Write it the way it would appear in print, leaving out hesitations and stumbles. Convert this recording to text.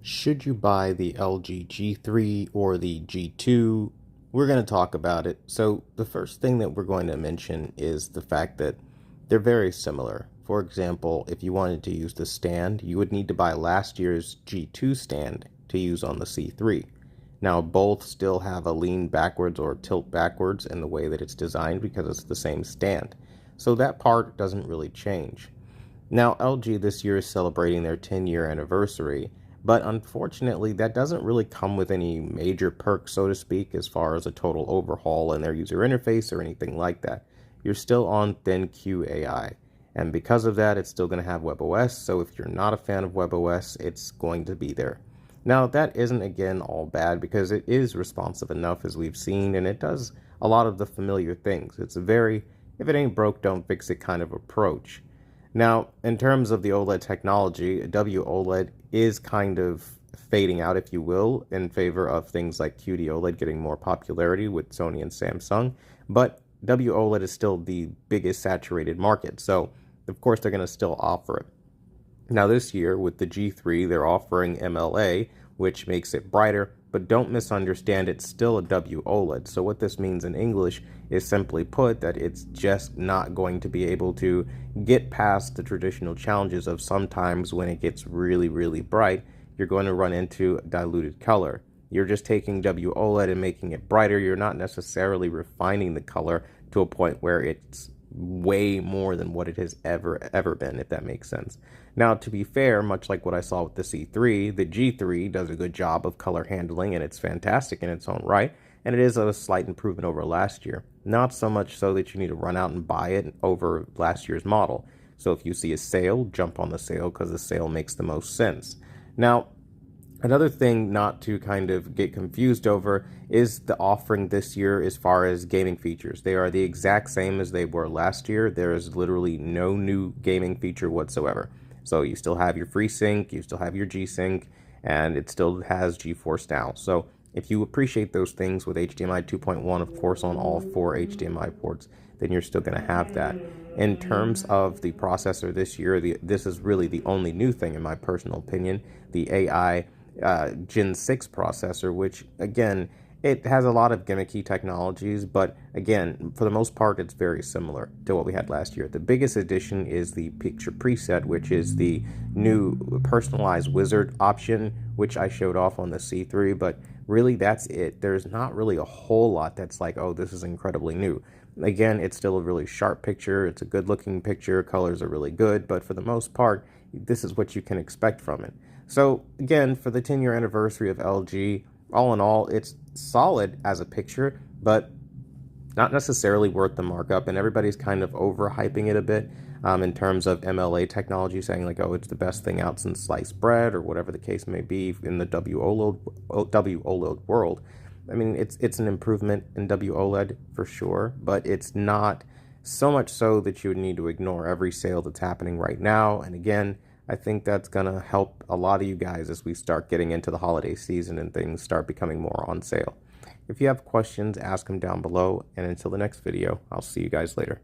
Should you buy the LG G3 or the G2? We're going to talk about it. So, the first thing that we're going to mention is the fact that they're very similar. For example, if you wanted to use the stand, you would need to buy last year's G2 stand to use on the C3. Now, both still have a lean backwards or tilt backwards in the way that it's designed because it's the same stand. So, that part doesn't really change. Now, LG this year is celebrating their 10-year anniversary, but unfortunately, that doesn't really come with any major perks, so to speak, as far as a total overhaul in their user interface or anything like that. You're still on ThinQ AI, and because of that, it's still going to have WebOS, so if you're not a fan of WebOS, it's going to be there. Now, that isn't, again, all bad because it is responsive enough, as we've seen, and it does a lot of the familiar things. It's a very, if it ain't broke, don't fix it kind of approach. Now, in terms of the OLED technology, WOLED is kind of fading out, if you will, in favor of things like QD-OLED getting more popularity with Sony and Samsung, but WOLED is still the biggest saturated market, so of course they're going to still offer it. Now this year, with the G3, they're offering MLA, which makes it brighter, but don't misunderstand, it's still a WOLED. So what this means in English is simply put that it's just not going to be able to get past the traditional challenges of sometimes when it gets really, really bright, you're going to run into diluted color. You're just taking WOLED and making it brighter. You're not necessarily refining the color to a point where it's way more than what it has ever been, if that makes sense. Now, to be fair, much like what I saw with the C3, the G3 does a good job of color handling, and it's fantastic in its own right, and it is a slight improvement over last year. Not so much so that you need to run out and buy it over last year's model. So if you see a sale, jump on the sale because the sale makes the most sense. Now, another thing not to kind of get confused over is the offering this year as far as gaming features. They are the exact same as they were last year. There is literally no new gaming feature whatsoever. So you still have your FreeSync, you still have your G-Sync, and it still has GeForce Now. So if you appreciate those things with HDMI 2.1, of course, on all 4 HDMI ports, then you're still going to have that. In terms of the processor this year, this is really the only new thing, in my personal opinion, the AI Gen 6 processor, which, again, it has a lot of gimmicky technologies, but again, for the most part, it's very similar to what we had last year. The biggest addition is the picture preset, which is the new personalized wizard option, which I showed off on the C3, but really that's it. There's not really a whole lot that's like, oh, this is incredibly new. Again, it's still a really sharp picture. It's a good looking picture. Colors are really good, but for the most part, this is what you can expect from it. So again, for the 10-year anniversary of LG, all in all, it's solid as a picture, but not necessarily worth the markup, and everybody's kind of overhyping it a bit in terms of MLA technology, saying like, oh, it's the best thing out since sliced bread, or whatever the case may be in the WOLED world. I mean, it's an improvement in WOLED for sure, but it's not so much so that you would need to ignore every sale that's happening right now. And again, I think that's going to help a lot of you guys as we start getting into the holiday season and things start becoming more on sale. If you have questions, ask them down below. And until the next video, I'll see you guys later.